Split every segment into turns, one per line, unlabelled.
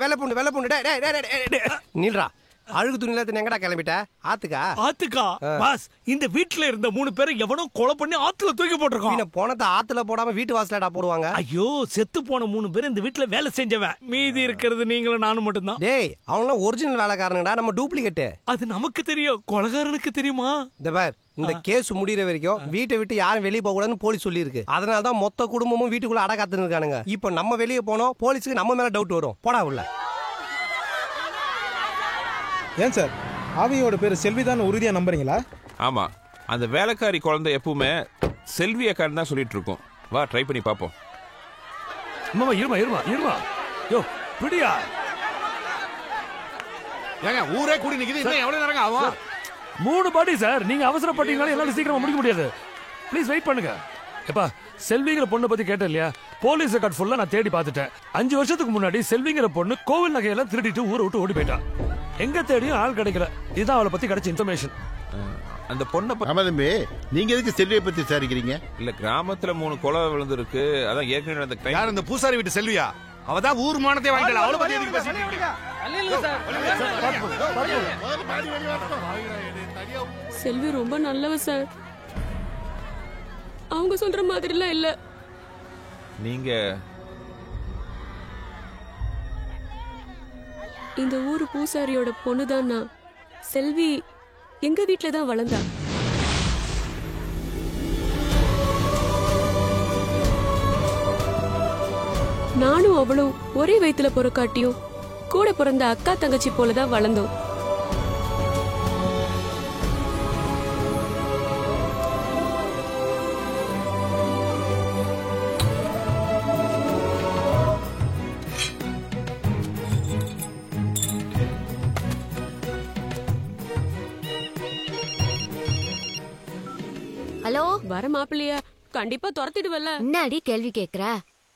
வெள்ளை பூண்டு நீல்ரா. அழுகு துணியில எங்கடா கிளம்பிட்ட? ஆத்துக்கா
பாஸ், இந்த வீட்டுல இருந்த 3 பேரை எவனோ கொலை பண்ணி ஆத்துல தூக்கி போட்டிருக்கான்.
போனத ஆத்துல போடாம வீட்டு வாசலடா போடுவாங்க.
ஐயோ, செத்து போன 3 பேர் இந்த வீட்டுல வேலை செஞ்சவன். மீதி இருக்கிறது நீங்களும் நானும் மட்டும்தான்.
டேய், அவன்லாம் ஒரிஜினல் வேலைக்காரனுடா, நம்ம டூப்ளிகேட்.
அது நமக்கு தெரியும், கொலைகாரனுக்கு தெரியுமா?
இந்த பார், இந்த கேஸ் முடிகிற வரைக்கும் வீட்டை விட்டு யாரும் வெளியே போக கூடாதுன்னு போலீஸ் சொல்லி இருக்கு. அதனாலதான் மொத்த குடும்பமும் வீட்டுக்குள்ள அடக்காத்துன்னு இருக்கானுங்க. இப்ப நம்ம வெளியே போனோம், போலீஸுக்கு நம்ம மேல டவுட் வரும். போடா உள்ள.
ஏன் சார், ஆவியோட பேரு செல்விதான் உறுதியா நம்புறீங்களா?
ஆமா, அந்த வேலைக்காரி குழந்தை எப்பவுமே செல்வி அக்கான்னு தான் சொல்லிட்டு இருக்கோம். வா, ட்ரை பண்ணி பாப்போம்.
மாமா, இருமா. யோ, பிடியா.
ஏங்க, ஊரே கூடி நிக்குது, இன்னும் எவ்வளவு நேரம் ஆகும்?
3 பாடி சார். நீங்க அவசரப்பட்டீங்கனால என்னால சீக்கிரமா முடிக்க முடியாது. ப்ளீஸ் வெயிட் பண்ணுங்க. எப்பா, செல்விங்கிற பொண்ணை பத்தி கேட்டேன் இல்லையா? போலீஸ் ரெக்கார்ட் ஃபுல்லா நான் தேடி பார்த்துட்டேன். 5 வருஷத்துக்கு முன்னாடி செல்விங்கிற பொண்ணு கோவில் நகையெல்லாம் திருடிட்டு ஊரை விட்டு ஓடி போயிட்டான். எங்க தேடியும் ஆள் கிடைக்கல. இதுதான் அவளை பத்தி கிடைச்ச இன்ஃபர்மேஷன்.
அந்த பொண்ணை
தம்பி, நீங்க எதுக்கு செல்வியை பத்தி விசாரிக்கிறீங்க?
இல்ல, கிராமத்துல 3 கொலை விழுந்திருக்கு. அதான் ஏற்கனவே அந்த டைம்.
யார் இந்த பூசாரி வீட்டு செல்வியா? அவதான் ஊர் மானத்தை வாங்கிடல. அவளை பத்தி எதுக்கு பேசிட்டு?
செல்வி ரொம்ப நல்லவ சார். அவங்க சொல்ற மாதிரிலாம் இல்ல.
நீங்க
இந்த ஊரு பூசாரியோட பொண்ணுதான் நான். செல்வி எங்க வீட்டுல தான் வளர்ந்தா. நானும் அவளும் ஒரே வயித்துல பொறக்காட்டியும் கூட பிறந்த அக்கா தங்கச்சி போலதான் வளர்ந்தோம்.
ஹலோ,
வர மாப்பிள்ளைய கண்டிப்பா துரத்திடுவல்ல.
என்னடி கேள்வி கேக்குற?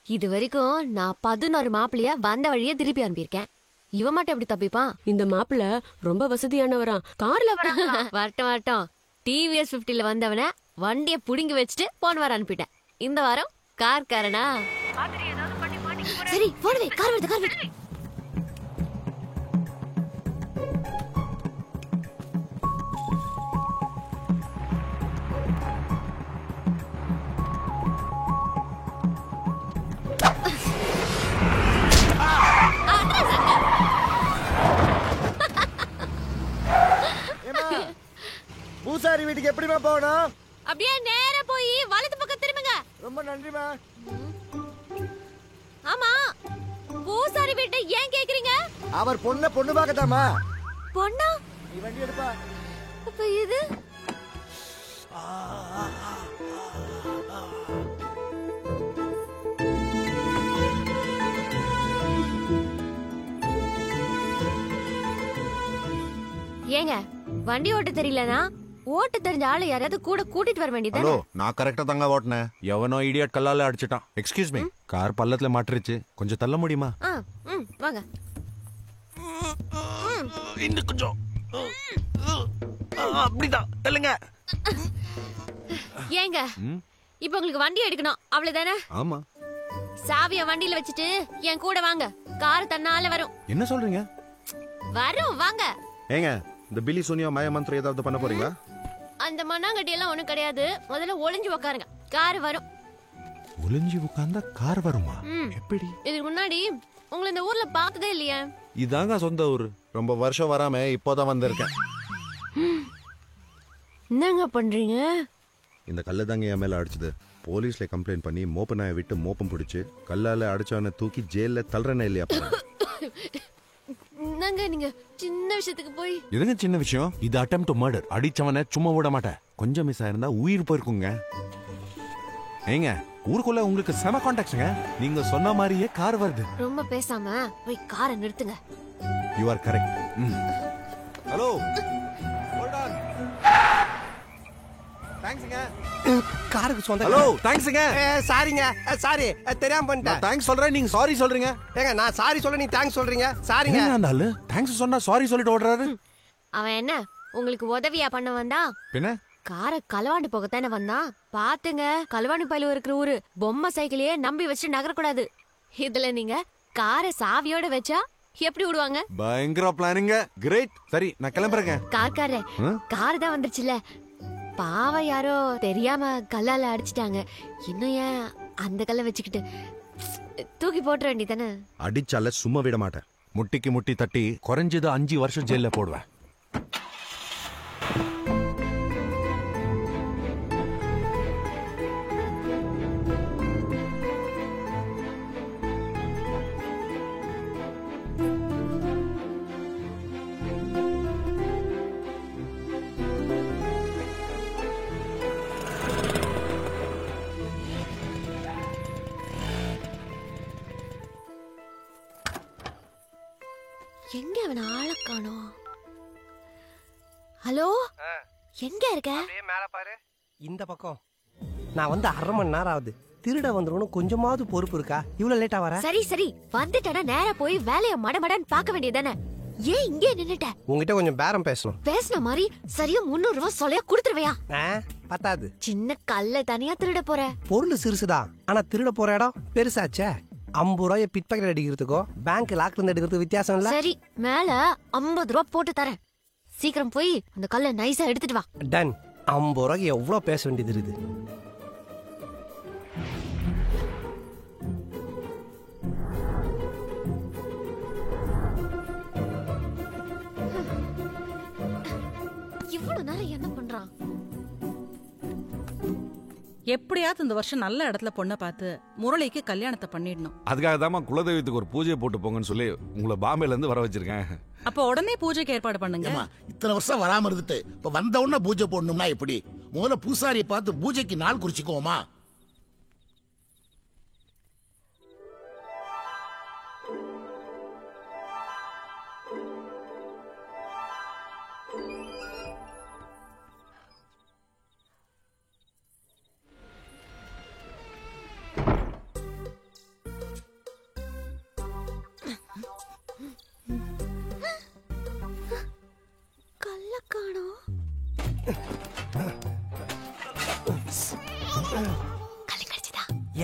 இது வரைக்கும் நான் 11 மாப்பிள்ளைய வந்த வழியே திருப்பி அனுப்பியிருக்கேன். இவன் மட்டும் எப்படி தப்பிப்பான்?
இந்த மாப்பிள்ள ரொம்ப வசதியானவரா. கார்ல
வரட்டும். டிவிஎஸ் 50ல வந்தவன வண்டிய புடுங்கி வச்சுட்டு போன வாரம் அனுப்பிட்டேன். இந்த வாரம் கார்காரனா? சரி, போடுவே. கார் வருது.
பூசாரி வீட்டுக்கு எப்படிமா போகணும்?
அப்படியே நேரா போய் வலது பக்கம் திரும்புங்க.
ரொம்ப நன்றிமா.
ஆமா, பூசாரி வீட்டை ஏன் கேக்குறீங்க?
அவர் பொண்ணு பார்க்கதாமா.
பொண்ணா?
நீ வண்டி எடுப்பா.
அப்ப இது ஏங்க, வண்டி ஓட்ட தெரியலனா ஓட்ட தெரிஞ்ச ஆளு யாராவது கூட கூட்டிட்டு வர வேண்டியது.
நான் கரெக்டா தாங்க ஓட்டினேன்.
எவனோ இடியட் கல்லால அடிச்சிட்டான். எக்ஸ்கியூஸ் மீ, கார் பள்ளத்துல மாட்டிருச்சு, கொஞ்சம் தள்ள முடியுமா?
வாங்க.
இன்னும் கொஞ்சம். அப்படிதான் தள்ளுங்க.
ஏங்க, இப்போ உங்களுக்கு வண்டி எடுக்கணும் அவ்வளவுதானே?
ஆமா.
சாவிய வண்டியில வச்சுட்டு என் கூட வாங்க. கார் தன்னால வரும்.
என்ன சொல்றீங்க?
வரும், வாங்க.
ஏங்க, இந்த பில்லி சோனியா மாய மந்திரம் ஏதாவது பண்ண போறீங்களா?
அந்த மண்ணாங்கட்டி எல்லாம் ஒண்ணும் கிடையாது. முதல்ல ஒளிஞ்சு உட்காருங்க, கார் வரும்.
ஒளிஞ்சு உட்கார்ந்தா கார் வருமா? எப்படி?
இதுக்கு முன்னாடி உங்களை இந்த ஊர்ல பார்த்ததே இல்லையா?
இதாங்க சொந்த ஊரு. ரொம்ப வருஷம் வராம இப்போதான் வந்திருக்கேன்.
என்னங்க பண்றீங்க?
இந்த கல்ல தாங்க என் மேல அடிச்சது. போலீஸ்ல கம்ப்ளைண்ட் பண்ணி மோப்ப நாயை விட்டு மோப்பம் பிடிச்சு கல்லால அடிச்சவனை தூக்கி ஜெயில தள்ளுறனே இல்லையா?
என்னங்க நீங்க சின்ன விஷயத்துக்கு போய்.
இதுங்க சின்ன விஷயம். இது அட்டெம்ப்ட் டு மர்டர். அடிச்சவனை சும்மா விட மாட்டேன். கொஞ்சம் மிஸ் ஆயிருந்தா உயிர் போயிருக்குங்க. ஏங்க, ஊருக்குள்ள உங்களுக்கு செம கான்டாக்ட்ங்க. நீங்க சொன்ன மாதிரியே கார் வருது.
ரொம்ப பேசாம போய் காரை நிறுத்துங்க.
You are correct. Hello, hold on. தேங்க்ஸ்ங்க.
காருக்கு சொந்த.
ஹலோ, தேங்க்ஸ்ங்க.
சாரிங்க, சாரி, தெரியாம பண்ணிட்டேன்.
தேங்க்ஸ் சொல்றேன், நீங்க சாரி சொல்றீங்க.
ஏங்க, நான் சாரி சொல்ல நீ தேங்க்ஸ் சொல்றீங்க. சாரிங்க.
அந்த ஆளு தேங்க்ஸ் சொன்னா சாரி சொல்லிட்டு ஓடுறாரு.
அவன் என்ன உங்களுக்கு உதவியா பண்ண வந்தா?
பின்ன
காரை களவாண்டு போகத்தானே வந்தான். பாத்துங்க, களவாணி பயில இருக்கிற ஊரு. பொம்மை சைக்கிளையே நம்பி வச்சு நகரக்கூடாது. இதுல நீங்க காரை சாவியோட வச்சா எப்படி விடுவாங்க?
பயங்கர பிளானிங்க. கிரேட். சரி நான் கிளம்புறேங்க.
கார்காரே, கார் தான் வந்துருச்சுல. பாவம் யாரோ தெரியாம கல்லால அடிச்சிட்டாங்க. இன்னும் ஏன் அந்த கல்லை வச்சுக்கிட்டு தூக்கி போட்டுற வேண்டியதானே?
அடிச்சால சும்மா விட மாட்டேன். முட்டிக்கு முட்டி தட்டி குறைஞ்சது 5 வருஷம் ஜெயில போடுவேன்.
எங்க அவன் ஆள காணோம்? ஹலோ, எங்க இருக்க?
மேல பாரு, இந்த பக்கம். நான் வந்து 1/2 மணி நேரம் ஆகுது. திருட வந்துருவனும் கொஞ்சமாவது பொறுப்பு இருக்கா? இவ்வளவு லேட்டா வர?
சரி சரி, வந்துட்டா நேரா போய் வேலைய மடமடன்னு பார்க்க வேண்டியதானே. ஏன் இங்கே நின்னுட்ட?
உங்ககிட்ட கொஞ்சம் பேரம் பேசணும்.
பேசின மாதிரி சரியா 300 ரூபாய் சொல்லையா கொடுத்துருவையா?
பத்தாது.
சின்ன கல்ல தனியா திருட போற.
பொருள் சிறுசுதான், ஆனா திருட போற இடம் பெருசாச்சே. 50 ரூபாய பிட் பாக்கெட் அடிக்கிறதுக்கும் பேங்க் லாக்ல இருந்து எடுக்கிறதுக்கு வித்தியாசம் இல்ல?
சரி, மேல 50 ரூபாய் போட்டு தரேன். சீக்கிரம் போய் அந்த கல்லை நைஸா எடுத்துட்டு வா.
டன். 50 ரூபாய்க்கு எவ்வளவு பேச வேண்டியது இருக்குது.
இவ்வளவு நேரம் என்ன பண்றான்?
எப்படியாவது இந்த வருஷம் நல்ல இடத்துல பொண்ணை பார்த்து முரளிக்கு கல்யாணத்தை பண்ணிடணும்.
அதுக்காக தான் குலதெய்வத்துக்கு ஒரு பூஜை போட்டு போங்கன்னு சொல்லி உங்களை பாம்பேல இருந்து வர வச்சிருக்கேன்.
அப்ப உடனே பூஜைக்கு ஏற்பாடு பண்ணுங்க.
இத்தனை வருஷம் வராம இருந்துட்டு இப்ப வந்த உடனே பூஜை போடணும்னா எப்படி? முதல்ல பூசாரியை பார்த்து பூஜைக்கு நாள் குறிச்சுக்கோமா?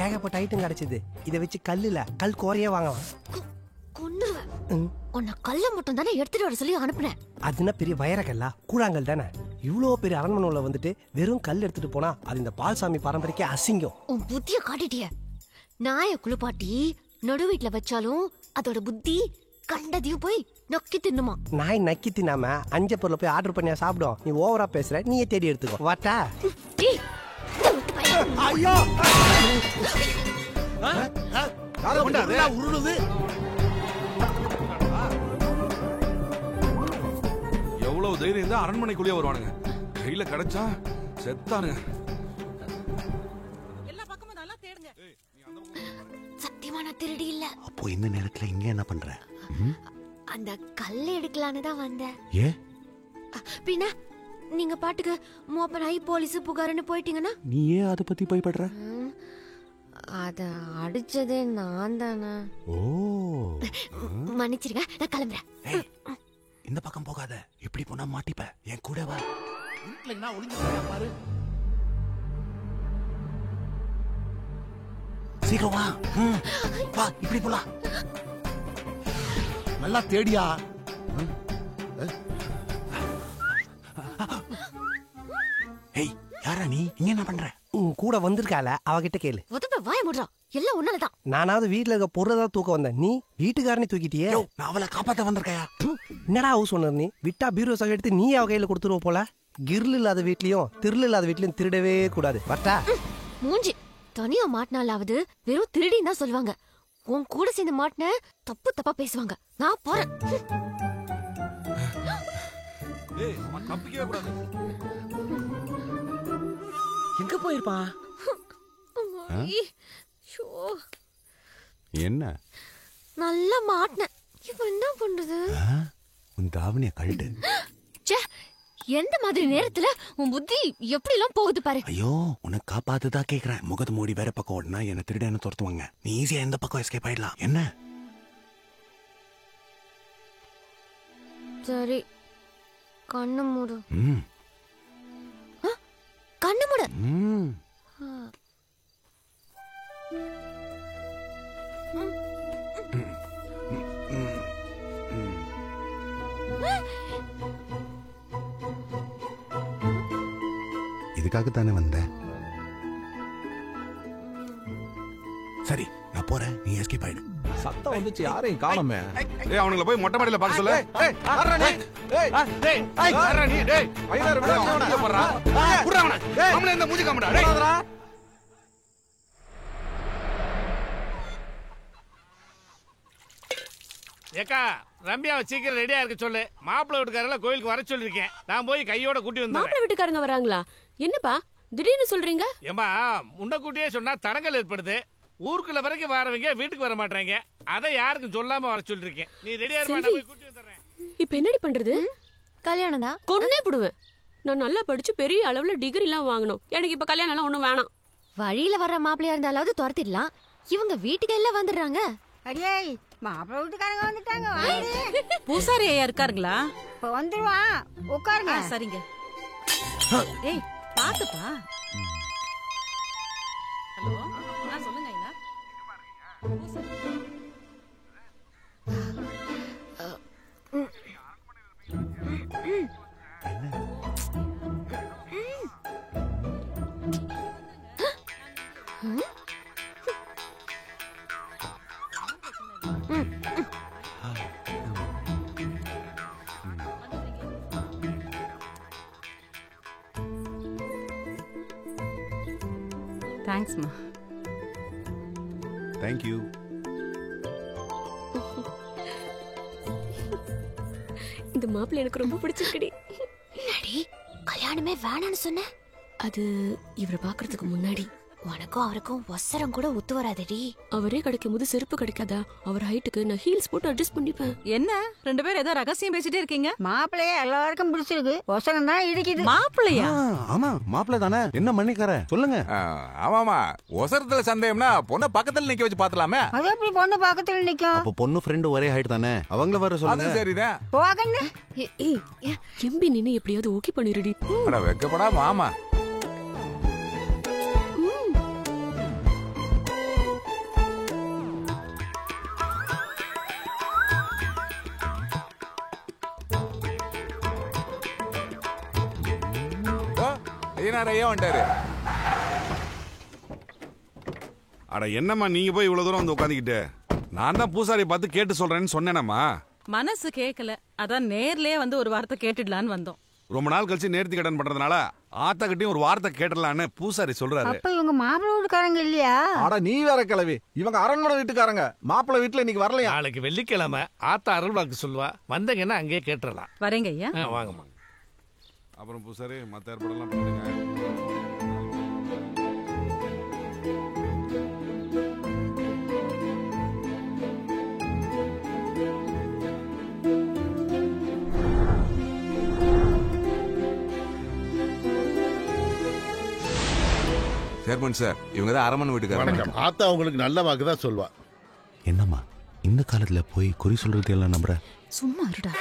ஏகப்பட்ட ஐட்டம் கிடைச்சது. இதை வச்சு கல்லுல கல் கோரையே வாங்கலாம்.
உன்னை கல்ல மட்டும் தானே எடுத்துட்டு வர சொல்லி அனுப்புனேன்.
அதுனா பெரிய வைரக்கல்லா? கூழாங்கல் தானே. இவ்வளோ பெரிய அரண்மனையில வந்துட்டு வெறும் கல் எடுத்துட்டு போனா அது இந்த பால்சாமி பாரம்பரியக்கே அசிங்கம்.
உன் புத்திய காட்டிட்டிய. நாய குளிப்பாட்டி நடு வீட்டுல வச்சாலும் அதோட புத்தி கண்டதையும் போய் நக்கி தின்னுமா.
நாய் நக்கி தின்னாம அஞ்ச பொருளை போய் ஆர்டர் பண்ணியா சாப்பிடும். நீ ஓவரா பேசுற, நீயே தேடி எடுத்துக்கோ. வாட்டா.
ஐயோ, உருளுது.
எவ்வளவு தைரியம் தான் அரண்மனைக்குள்ளேயே வருவானுங்க. கையில கிடைச்சா செத்தானுங்க.
எல்லா பக்கமும் நல்லா தேடுங்க.
சத்தியமான திருடி இல்ல.
அப்போ இந்த நேரத்துல இங்க என்ன பண்ற?
அந்த கல்ல எடுக்கலான்னு தான் வந்தேன்.
ஏ
பின்ன நீங்க பாட்டுக்கு மோப்பன் ஆகி போலீஸ் புகாருன்னு போயிட்டீங்கன்னா
நீ ஏன் அதை பத்தி பயப்படுற?
அத அடிச்சதே நான் தானே.
ஓ,
மன்னிச்சிருங்க, நான் கிளம்புறேன்.
இந்த பக்கம் போகாத. எப்படி போனா மாட்டிப்ப. என் கூட வா.
பாரு,
சீக்கிரம் வா. வா, இப்படி போலாம்.
நல்லா தேடியா.
ஏய், யாரா நீ? இங்க என்ன பண்ற?
கூட வந்திருக்கால, அவகிட்ட கேளு.
உதப்ப வாய மூடுறா. எல்லாம் உன்னாலதான்.
நானாவது வீட்டுல இருக்க பொருளதான் தூக்க வந்தேன். நீ வீட்டுக்காரனே தூக்கிட்டியே.
நான் அவளை காப்பாத்த வந்திருக்கையா?
என்னடா ஹவுஸ் ஓனர் நீ? விட்டா பீரோ சக எடுத்து நீ அவ கையில கொடுத்துருவ போல. கிர்ல் இல்லாத வீட்லயும் திருள் இல்லாத வீட்லயும் திருடவே கூடாது. வட்டா
மூஞ்சி. தனியா மாட்டினாலாவது வெறும் திருடின்னு தான் சொல்லுவாங்க. உன் கூட சேர்ந்து மாட்டின தப்பு தப்பா பேசுவாங்க. நான் போறேன்.
தப்பிக்கவே கூடாது.
எங்க போயிருப்பான்?
என்ன
நல்லா மாட்டினேன். இப்ப என்ன பண்றது?
உன் தாவணிய கழட்டு.
எந்த மாதிரி நேரத்துல உன் புத்தி எப்படி எல்லாம் போகுது பாரு.
ஐயோ, உனக்கு காப்பாத்துதா கேக்குறேன். முகத்து மூடி வேற பக்கம் ஓடுனா என்ன திருட என்ன துரத்துவாங்க. நீ ஈஸியா எந்த பக்கம் எஸ்கேப் ஆயிடலாம். என்ன?
சரி, கண்ணு மூடு.
ம்,
கண்ணு மூடு.
ம். அதுக்காகத்தானே வந்தேன். சரி நான் போறேன், நீ எஸ்கேப் ஆயிடு.
சத்தம் வந்துச்சு, யாரையும் காணோமே.
ஏய் அவனுங்கள போய் மொட்டை மாடியில பார்க்க சொல்லு. ஏய் ஆறா நீ. ஏய் டேய் ஆறா நீ. டேய்
ஐயனார் விட அவன
போறா. புறா அவன. அவன இந்த மூஞ்சி காமடா. டேய்
ஏக்கா ரம்யாவை சீக்கிரம் ரெடியா இருக்க சொல்லு. மாப்பிள்ளை வீட்டுக்காரங்கள கோயிலுக்கு வர சொல்லிருக்கேன். நான் போய் கையோட கூட்டி வந்தேன்.
மாப்பிள்ளை வீட்டுக்காரங்க வராங்களா? என்னப்பா திடீர்னு சொல்றீங்க?
ஏமா முன்னக்கூட்டியே சொன்னா தடங்கல் ஏற்படுது. ஊருக்குள்ள வரைக்கும் வரவங்க வீட்டுக்கு வர மாட்டாங்க. அதை யாருக்கும் சொல்லாம வர சொல்லிருக்கேன். நீ ரெடியா இருமா, நான் போய் கூட்டி வந்துறேன்.
இப்ப என்னடி பண்றது?
கல்யாணம் தான்.
கொன்னே போடுவேன். நான் நல்லா படிச்சு பெரிய அளவுல டிகிரி எல்லாம் வாங்கணும். எனக்கு இப்ப கல்யாணம் எல்லாம் ஒண்ணும் வேணாம்.
வழியில வர்ற மாப்பிள்ளையா இருந்தாலாவது துரத்திடலாம். இவங்க வீட்டுக்கு எல்லாம் வந்துடுறாங்க.
அடியே மாப்பிள்ளை வீட்டுக்காரங்க வந்துட்டாங்க.
பூசாரி ஐயா இருக்காருங்களா?
இப்ப வந்துருவான், உட்காருங்க.
சரிங்க. ஏய் பாத்துப்பா. ஹலோ சொல்லுங்க ஐயா. தேங்க்ஸ்மா.
Thank you.
இந்த மாப்பிள்ளை எனக்கு ரொம்ப பிடிச்சிருக்குடி.
என்னடி கல்யாணமே வேணான்னு சொன்ன?
அது இவரை பாக்குறதுக்கு முன்னாடி.
உனக்கும் அவருக்கும் ஒசரம் கூட ஒத்து வராதடி.
அவரே கிடைக்கும் போது செருப்பு கிடைக்காதா? அவர் ஹைட்டுக்கு நான் ஹீல்ஸ் போட்டு அட்ஜஸ்ட் பண்ணிப்பேன்.
என்ன ரெண்டு பேரும் ஏதோ ரகசியம் பேசிட்டே இருக்கீங்க?
மாப்பிள்ளைய எல்லாருக்கும் பிடிச்சிருக்கு, ஒசரம் தான் இடிக்குது.
மாப்பிள்ளையா?
ஆமா மாப்பிள்ளை தானே, என்ன மன்னிக்கார சொல்லுங்க.
ஆமாமா, ஒசரத்துல சந்தேகம்னா பொண்ணை பக்கத்துல நிக்க வச்சு பாத்தலாமே.
அது எப்படி பொண்ணு பக்கத்துல நிக்கும்?
அப்ப பொண்ணு ஃப்ரெண்ட் ஒரே ஹைட் தானே, அவங்கள வர சொல்லுங்க.
சரிதான்.
போகன்னு
எம்பி நின்னு எப்படியாவது ஓகே பண்ணிருடி.
அட வெக்கப்படாம. ஆமா ஐயா வந்துட்டாரு.
அட என்னம்மா நீங்க போய் இவ்வளவு தூரம் வந்து உட்காந்துக்கிட்டு? நான் தான் பூசாரியை பார்த்து கேட்டு சொல்றேன்னு சொன்னேனம்மா.
மனசு கேட்கல, அதான் நேர்லயே வந்து ஒரு வார்த்தை கேட்டுடலான்னு வந்தோம்.
ரொம்ப நாள் கழிச்சு நேர்த்தி கடன் பண்றதுனால ஆத்தாக்கிட்டையும் ஒரு வார்த்தை கேட்டலான்னு பூசாரி சொல்றாரு.
அப்ப இவங்க மாப்பிள்ளை வீட்டுக்காரங்க இல்லையா?
அட நீ வேற கிளவி, இவங்க அரண்மனை வீட்டுக்காரங்க. மாப்பிள்ளை வீட்டுல இன்னைக்கு வரலையா?
நாளைக்கு வெள்ளிக்கிழமை ஆத்தா அருள்வாக்கு சொல்லுவா. வந்தங்கன்னா அங்கேயே கேட்டுறலாம்.
வரேங்க ஐயா.
வாங்கம்மா.
அப்புறம் பூசாரி மத்த ஏற்பாடெல்லாம் பண்ணுங்க.
சேர்மன் சார், இவங்க தான் அரண்மனை வீட்டுக்காரங்க.
ஆத்தா உங்களுக்கு நல்ல வாக்கு தான் சொல்வா.
என்னம்மா இந்த காலத்துல போய் குறி சொல்றது எல்லாம் நம்புற?
சும்மா இருடா.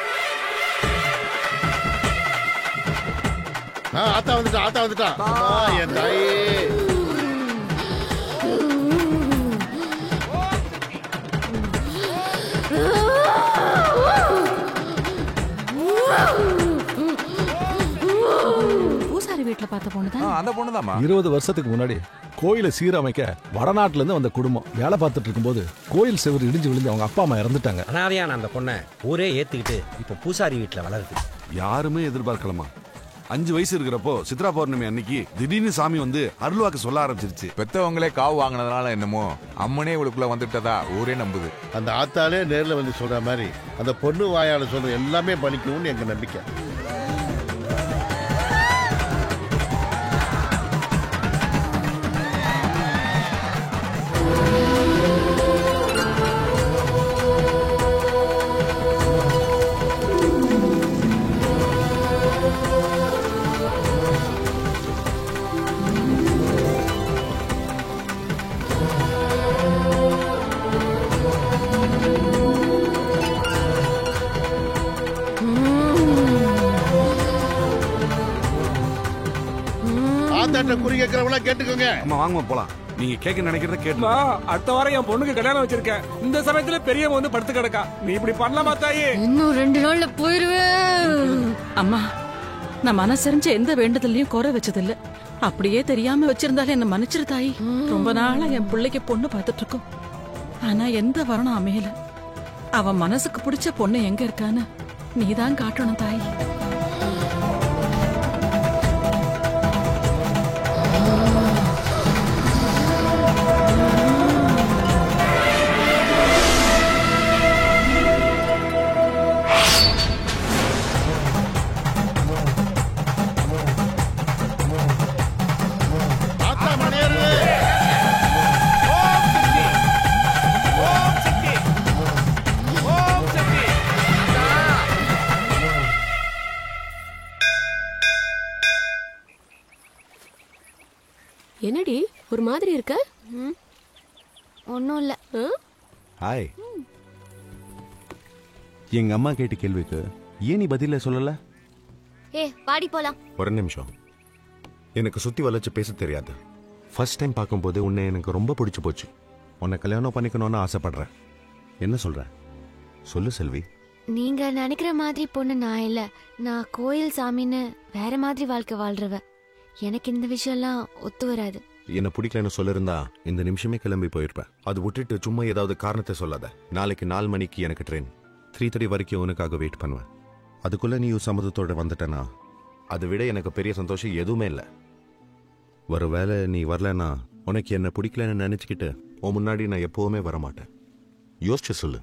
ஆத்தா வந்துட்டா, ஆத்தா வந்துட்டா. என் தாயே.
பூசாரி வீட்டுல பார்த்த பொண்ணுதான்.
அந்த பொண்ணுதாம்மா.
20 வருஷத்துக்கு முன்னாடி கோயிலை சீரமைக்க வடநாட்டுல இருந்து வந்த குடும்பம் வேலை பார்த்துட்டு இருக்கும்போது கோயில் செவர் இடிஞ்சு விழுந்து அவங்க அப்பா அம்மா இறந்துட்டாங்க.
அனாதையான அந்த பொண்ணை ஊரே ஏத்துக்கிட்டு இப்ப பூசாரி வீட்டுல வளருது.
யாருமே எதிர்பார்க்கலாமா? 5 வயசு இருக்கிறப்போ சித்ரா பௌர்ணமி அன்னைக்கு திடீர்னு சாமி வந்து அருள்வாக்கு சொல்ல ஆரம்பிச்சிருச்சு.
பெத்தவங்களே காவு வாங்கினதுனால என்னமோ அம்மனே இவளுக்குள்ள வந்துட்டதா ஊரே நம்புது.
அந்த ஆத்தாலே நேர்ல வந்து சொல்ற மாதிரி அந்த பொண்ணு வாயால சொல்ற எல்லாமே பலிக்கும்னு எங்க நம்பிக்கை. குறி கேட்கறவங்களா கேட்டுக்கோங்க.
அம்மா வாங்க போலாம். நீங்க கேட்க நினைக்கிறத கேட்டு.
அடுத்த வாரம் என் பொண்ணுக்கு கல்யாணம் வச்சிருக்கேன். இந்த சமயத்துல பெரியவங்க வந்து படுத்து கிடக்கா. நீ இப்படி பண்ணலாமா தாயே?
இன்னும் 2 நாள்ல போயிருவேன்.
அம்மா நான் மனசறிஞ்ச எந்த வேண்டுதலையும் குறை வச்சதில்ல. அப்படியே தெரியாம வச்சிருந்தாலும் என்ன மன்னிச்சிரு தாயி. ரொம்ப நாளா என் பிள்ளைக்கு பொண்ணு பார்த்துட்டு இருக்கோம். ஆனா எந்த வரணும் அமையல. அவன் மனசுக்கு பிடிச்ச பொண்ணு எங்க இருக்கான்னு நீதான் காட்டணும் தாயி.
என்னடி ஒரு மாதிரி இருக்க?
ஒன்னும் இல்ல.
ஹாய். எங்க அம்மா கேட்ட கேள்விக்கு ஏன் நீ பதில சொல்லல?
பாடி போலாம்.
ஒரு நிமிஷம். எனக்கு சுத்தி வளைச்சு பேச தெரியாது. ஃபர்ஸ்ட் டைம் பார்க்கும்போது உன்னை எனக்கு ரொம்ப பிடிச்சு போச்சு. உன்னை கல்யாணம் பண்ணிக்கணும்னு ஆசைப்படுறேன். என்ன சொல்ற? சொல்லு செல்வி.
நீங்க நினைக்கிற மாதிரி பொண்ணு நான் இல்ல. நான் கோயில் சாமின்னு வேற மாதிரி வாழ்க்கை வாழ்றவ. எனக்கு இந்த விஷயம்லாம் ஒத்து வராது.
என்ன பிடிக்கலன்னு சொல்லிருந்தா இந்த நிமிஷமே கிளம்பி போயிருப்பேன். அது விட்டுட்டு சும்மா ஏதாவது காரணத்தை சொல்லாத. நாளைக்கு 4 மணிக்கு எனக்கு ட்ரெயின். 3:30 வரைக்கும் உனக்காக வெயிட் பண்ணுவேன். அதுக்குள்ள நீ சம்மதத்தோட வந்துட்டேனா அதை விட எனக்கு பெரிய சந்தோஷம் எதுவுமே இல்லை. ஒருவேளை நீ வரலன்னா உனக்கு என்ன பிடிக்கலன்னு நினைச்சுக்கிட்டு உன் முன்னாடி நான் எப்பவுமே வரமாட்டேன். யோசிச்சு சொல்லு.